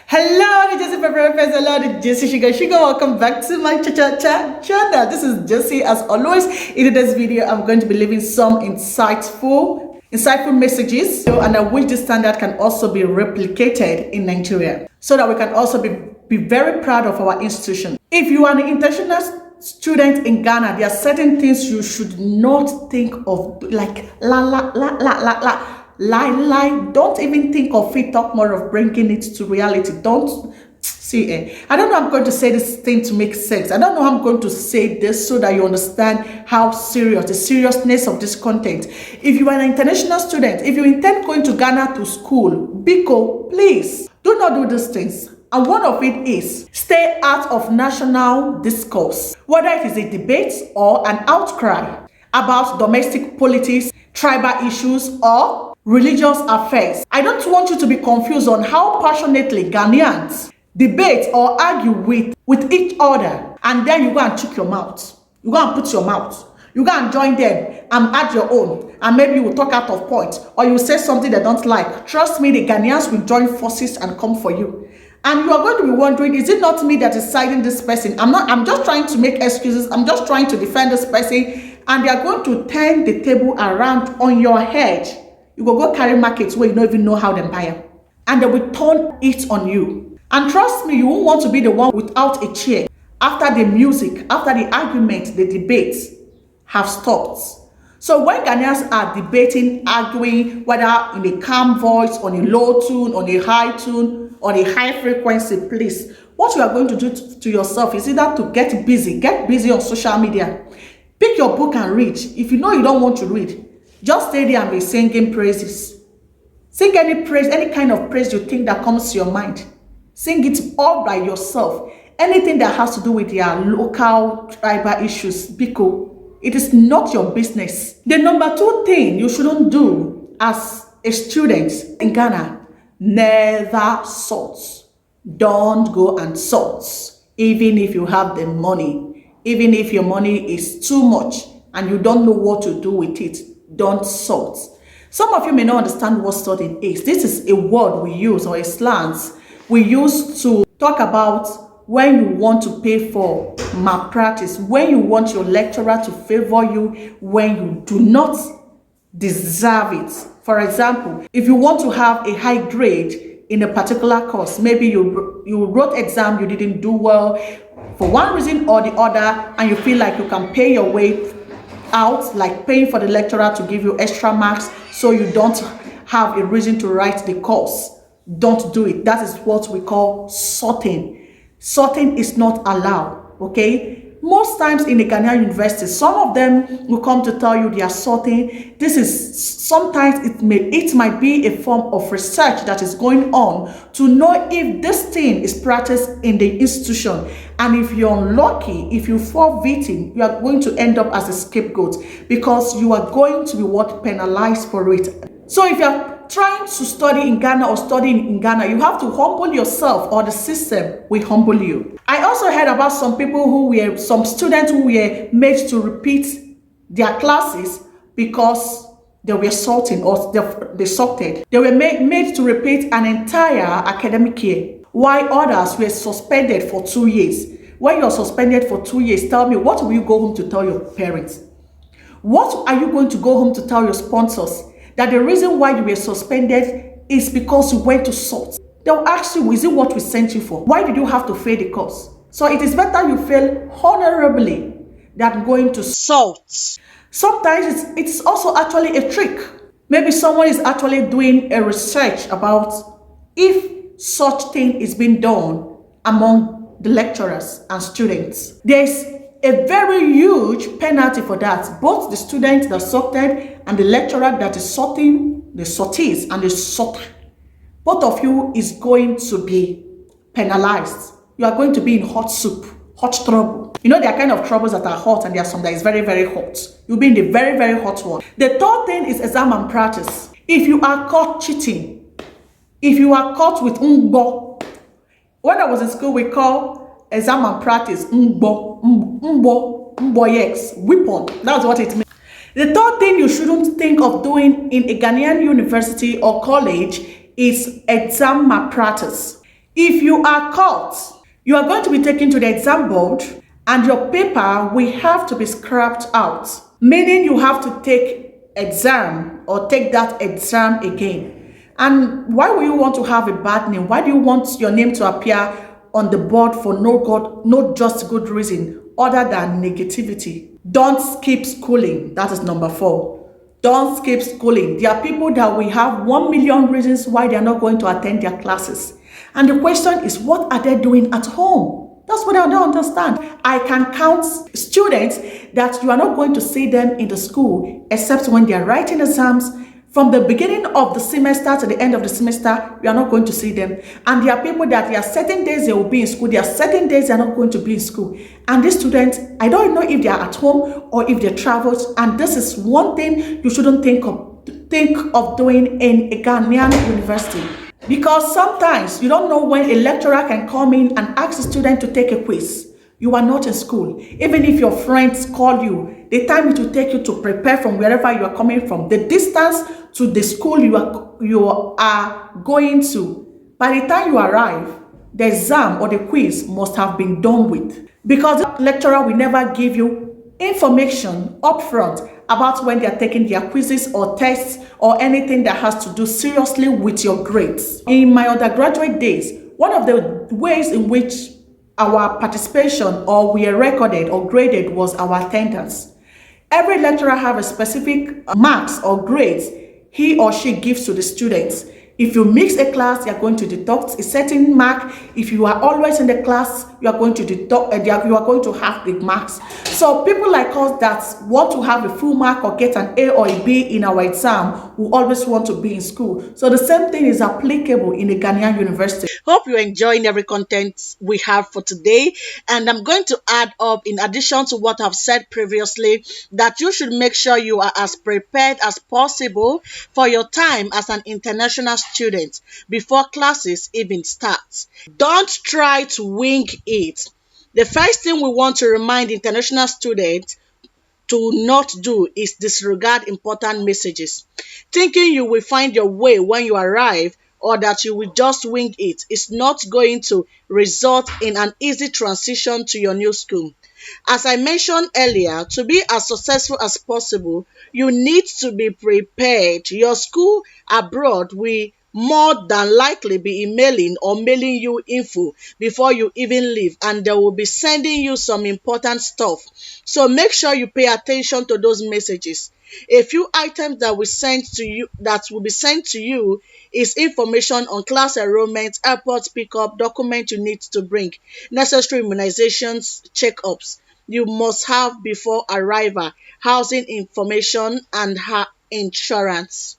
Hello, the Jessie Pepper Hello, the Jessie Sugar Sugar. Welcome back to my chitchat channel. This is Jessie. As always, in this video, I'm going to be leaving some insightful messages. And I wish this standard can also be replicated in Nigeria, so that we can also be very proud of our institution. If you are an international student in Ghana, there are certain things you should not think of, like lie. Don't even think of it. Talk more of bringing it to reality. Don't see it. I don't know I'm going to say this thing to make sense. I don't know how I'm going to say this so that you understand how serious, the seriousness of this content. If you are an international student, if you intend going to Ghana to school, Biko, please do not do these things. And one of it is stay out of national discourse, whether it is a debate or an outcry about domestic politics, tribal issues, or religious affairs. I don't want you to be confused on how passionately Ghanaians debate or argue with each other, and then you go and check your mouth. You go and put your mouth. You go and join them and add your own, and maybe you will talk out of point, or you will say something they don't like. Trust me, the Ghanaians will join forces and come for you. And you are going to be wondering, is it not me that is siding this person? I'm just trying to make excuses. I'm just trying to defend this person. And they are going to turn the table around on your head. You will go carry markets where you don't even know how they buy them. And they will turn it on you. And trust me, you won't want to be the one without a chair after the music, after the argument, the debates have stopped. So when Ghanaians are debating, arguing, whether in a calm voice, on a low tune, on a high tune, on a high frequency, please, what you are going to do to yourself is either to get busy on social media. Pick your book and read. If you know you don't want to read, just stay there and be singing praises. Sing any praise, any kind of praise you think that comes to your mind. Sing it all by yourself. Anything that has to do with your local tribal issues, because it is not your business. The number 2 thing you shouldn't do as a student in Ghana, never salt. Don't go and salt. Even if you have the money, even if your money is too much and you don't know what to do with it, don't salt. Some of you may not understand what salting is. This is a word we use, or a slang we use to talk about when you want to pay for malpractice, when you want your lecturer to favor you, when you do not deserve it. For example, if you want to have a high grade in a particular course, maybe you wrote exam, you didn't do well for one reason or the other, and you feel like you can pay your way out, like paying for the lecturer to give you extra marks so you don't have a reason to write the course. Don't do it. That is what we call sorting. Sorting is not allowed, okay? Most times in the Ghanaian university, some of them will come to tell you they are sorting. This is sometimes it might be a form of research that is going on to know if this thing is practiced in the institution. And if you're unlucky, if you fall victim, you are going to end up as a scapegoat, because you are going to be penalized for it. So if you're trying to study in Ghana or studying in Ghana, you have to humble yourself, or the system will humble you. I also heard about some students who were made to repeat their classes because they were salting, or they salted. They were made to repeat an entire academic year, while others were suspended for 2 years. When you're suspended for 2 years, tell me, what will you go home to tell your parents? What are you going to go home to tell your sponsors? That the reason why you were suspended is because you went to salt. They'll ask you, is it what we sent you for? Why did you have to fail the course? So it is better you fail honorably than going to salt. Sometimes it's also actually a trick. Maybe someone is actually doing a research about if such thing is being done among the lecturers and students. There's a very huge penalty for that. Both the student that sorted and the lecturer that is sorting, the sortees and the sorter, both of you is going to be penalized. You are going to be in hot soup, hot trouble. You know, there are kind of troubles that are hot, and there are some that is very, very hot. You'll be in the very, very hot one. The 3rd thing is exam and practice. If you are caught cheating, if you are caught with ngbo, when I was in school, we call exam and practice yes, weapon. That's what it means. The 3rd thing you shouldn't think of doing in a Ghanaian university or college is exam malpractice. If you are caught, you are going to be taken to the exam board and your paper will have to be scrapped out, meaning you have to take exam or take that exam again. And why will you want to have a bad name? Why do you want your name to appear on the board for no just good reason other than negativity? Don't skip schooling. That is number 4. Don't skip schooling. There are people that will have 1 million reasons why they are not going to attend their classes. And the question is, what are they doing at home? That's what I don't understand. I can count students that you are not going to see them in the school except when they are writing exams. From the beginning of the semester to the end of the semester, we are not going to see them. And there are people that there are certain days they will be in school, there are certain days they are not going to be in school. And these students, I don't know if they are at home or if they travel. And this is one thing you shouldn't think of doing in a Ghanaian university. Because sometimes you don't know when a lecturer can come in and ask a student to take a quiz. You are not in school. Even if your friends call you, the time it will take you to prepare from wherever you are coming from, the distance to the school you are going to, by the time you arrive, the exam or the quiz must have been done with. Because the lecturer will never give you information upfront about when they are taking their quizzes or tests or anything that has to do seriously with your grades. In my undergraduate days, one of the ways in which our participation or we are recorded or graded was our attendance. Every lecturer have a specific marks or grades he or she gives to the students. If you mix a class, you are going to deduct a certain mark. If you are always in the class, you are going to deduct, you are going to have the marks. So people like us that want to have a full mark or get an A or a B in our exam will always want to be in school. So the same thing is applicable in a Ghanaian university. Hope you're enjoying every content we have for today. And I'm going to add up, in addition to what I've said previously, that you should make sure you are as prepared as possible for your time as an international student before classes even start. Don't try to wing it. The first thing we want to remind international students to not do is disregard important messages. Thinking you will find your way when you arrive or that you will just wing it is not going to result in an easy transition to your new school. As I mentioned earlier, to be as successful as possible, you need to be prepared. Your school abroad will more than likely be emailing or mailing you info before you even leave, and they will be sending you some important stuff. So make sure you pay attention to those messages. A few items that will be sent to you is information on class enrollment, airport pickup, document you need to bring, necessary immunizations, checkups you must have before arrival, housing information, and insurance.